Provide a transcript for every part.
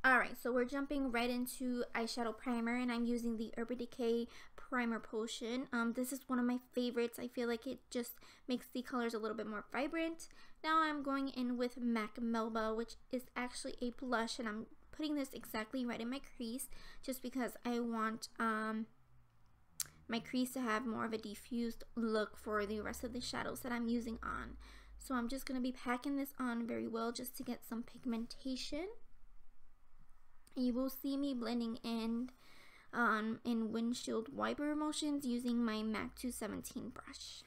Alright, so we're jumping right into eyeshadow primer, and I'm using the Urban Decay Primer Potion. This is one of my favorites. I feel like it just makes the colors a little bit more vibrant. Now I'm going in with MAC Melba, which is actually a blush, and I'm putting this exactly right in my crease just because I want my crease to have more of a diffused look for the rest of the shadows that I'm using on. So I'm just going to be packing this on very well just to get some pigmentation. You will see me blending in windshield wiper motions using my MAC 217 brush.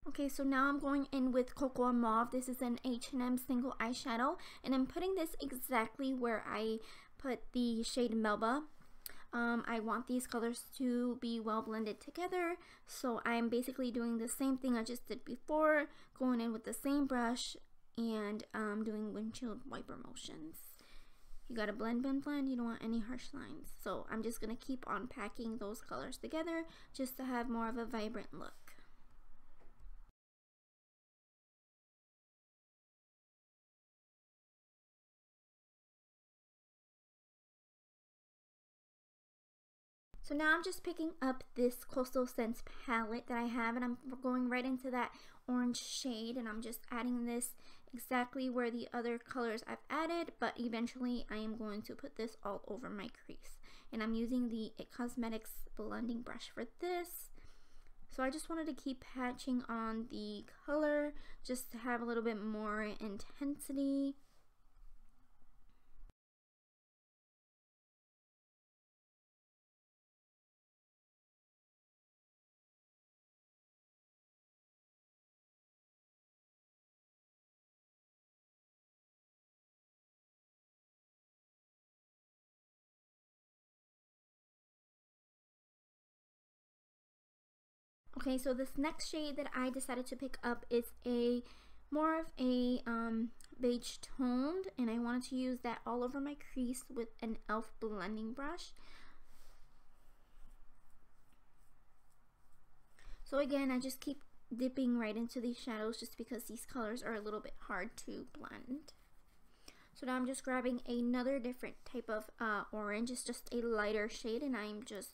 Okay, so now I'm going in with Cocoa Mauve. This is an H&M single eyeshadow, and I'm putting this exactly where I put the shade Melba. I want these colors to be well blended together, so I'm basically doing the same thing I just did before, going in with the same brush and doing windshield wiper motions. You gotta blend, blend, blend. You don't want any harsh lines. So I'm just gonna keep on packing those colors together just to have more of a vibrant look. So now I'm just picking up this Coastal Scents palette that I have, and I'm going right into that orange shade, and I'm just adding this exactly where the other colors I've added, but eventually I am going to put this all over my crease. And I'm using the It Cosmetics blending brush for this. So I just wanted to keep patching on the color just to have a little bit more intensity. Okay, so this next shade that I decided to pick up is a more of a beige toned, and I wanted to use that all over my crease with an e.l.f. blending brush. So again, I just keep dipping right into these shadows just because these colors are a little bit hard to blend. So now I'm just grabbing another different type of orange. It's just a lighter shade, and I'm just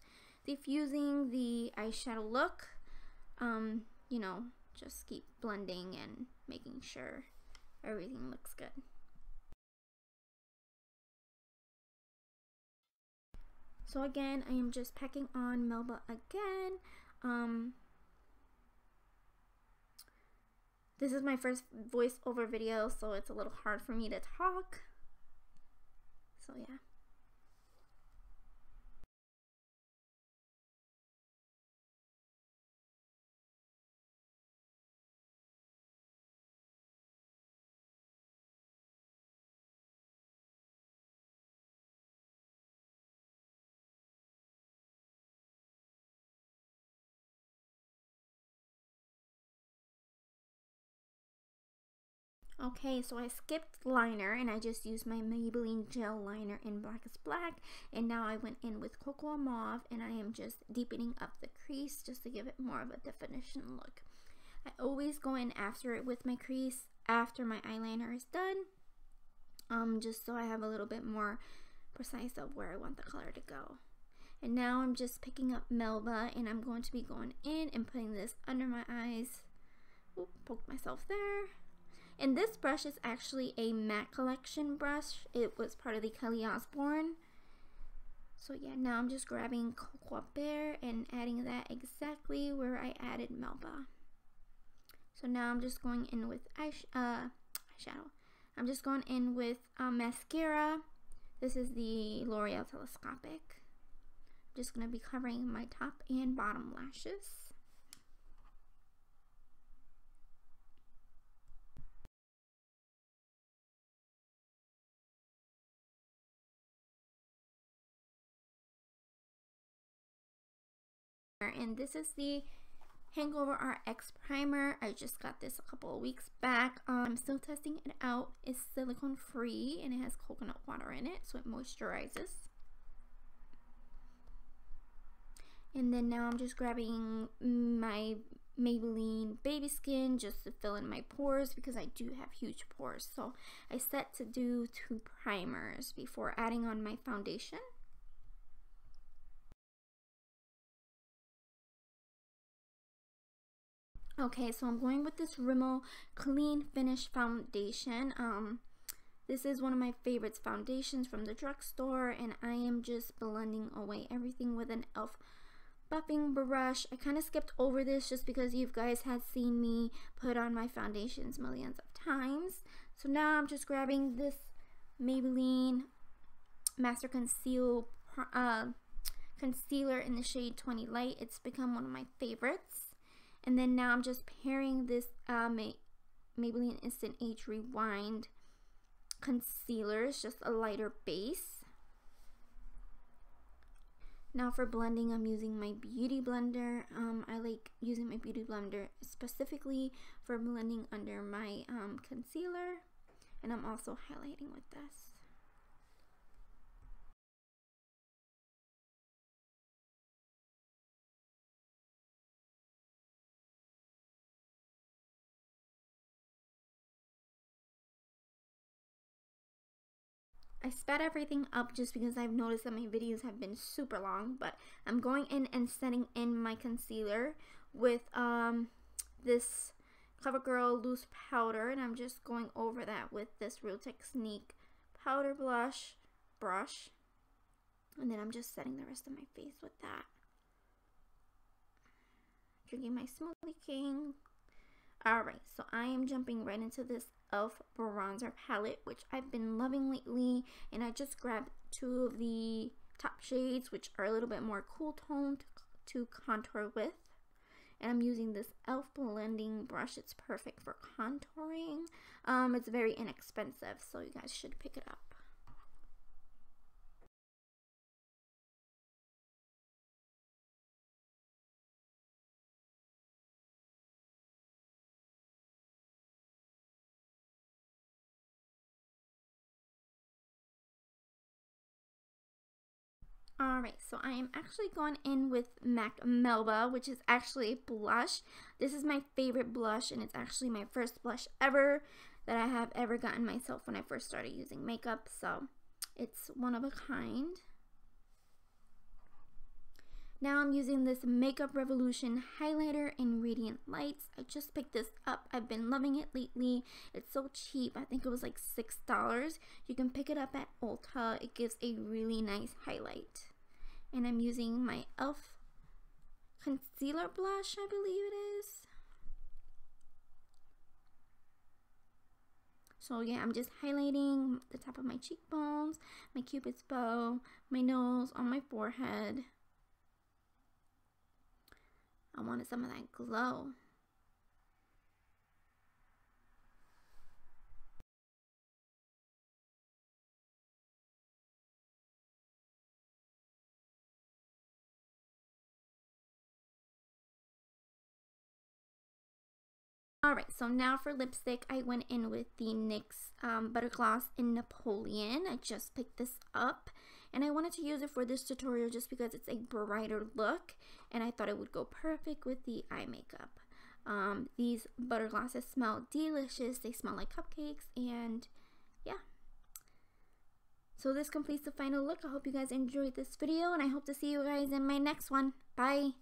diffusing the eyeshadow look. You know, just keep blending and making sure everything looks good. So again, I am just packing on Melba again. This is my first voiceover video, so it's a little hard for me to talk. So yeah. Okay, so I skipped liner and I just used my Maybelline gel liner in Black is Black, and now I went in with Cocoa Mauve and I am just deepening up the crease just to give it more of a definition look. I always go in after it with my crease after my eyeliner is done, just so I have a little bit more precise of where I want the color to go. And now I'm just picking up Melba, and I'm going to be going in and putting this under my eyes. Oop, poked myself there. And this brush is actually a matte collection brush. It was part of the Kelly Osbourne. So yeah, now I'm just grabbing Cocoa Bear and adding that exactly where I added Melba. So now I'm just going in with eyeshadow. I'm just going in with mascara. This is the L'Oreal Telescopic. I'm just going to be covering my top and bottom lashes. And this is the Hangover RX primer. I just got this a couple of weeks back. I'm still testing it out. It's silicone free and it has coconut water in it, so it moisturizes. And then now I'm just grabbing my Maybelline Baby Skin just to fill in my pores because I do have huge pores. So I set to do 2 primers before adding on my foundation. Okay, so I'm going with this Rimmel Clean Finish Foundation. This is one of my favorites foundations from the drugstore, and I am just blending away everything with an e.l.f. buffing brush. I kind of skipped over this just because you guys had seen me put on my foundations millions of times. So now I'm just grabbing this Maybelline Master Conceal concealer in the shade 20 Light. It's become one of my favorites. And then now I'm just pairing this Maybelline Instant Age Rewind concealer. It's just a lighter base. Now for blending, I'm using my Beauty Blender. I like using my Beauty Blender specifically for blending under my concealer. And I'm also highlighting with this. I sped everything up just because I've noticed that my videos have been super long, but I'm going in and setting in my concealer with this CoverGirl loose powder, and I'm just going over that with this Real Technique powder brush, and then I'm just setting the rest of my face with that. Drinking my Smoothie King. Alright, so I am jumping right into this e.l.f. bronzer palette, which I've been loving lately, and I just grabbed 2 of the top shades, which are a little bit more cool toned to contour with. And I'm using this e.l.f. blending brush. It's perfect for contouring. It's very inexpensive, so you guys should pick it up. Alright, so I am actually going in with MAC Melba, which is actually a blush. This is my favorite blush, and it's actually my first blush ever that I have ever gotten myself when I first started using makeup, so it's one of a kind. Now I'm using this Makeup Revolution highlighter in Radiant Lights. I just picked this up. I've been loving it lately. It's so cheap. I think it was like $6. You can pick it up at Ulta. It gives a really nice highlight. And I'm using my e.l.f. concealer blush, I believe it is. So yeah, I'm just highlighting the top of my cheekbones, my cupid's bow, my nose, on my forehead. I wanted some of that glow. Alright, so now for lipstick, I went in with the NYX Butter Gloss in Napoleon. I just picked this up, and I wanted to use it for this tutorial just because it's a brighter look, and I thought it would go perfect with the eye makeup. These butter glosses smell delicious. They smell like cupcakes, and yeah. So this completes the final look. I hope you guys enjoyed this video, and I hope to see you guys in my next one. Bye!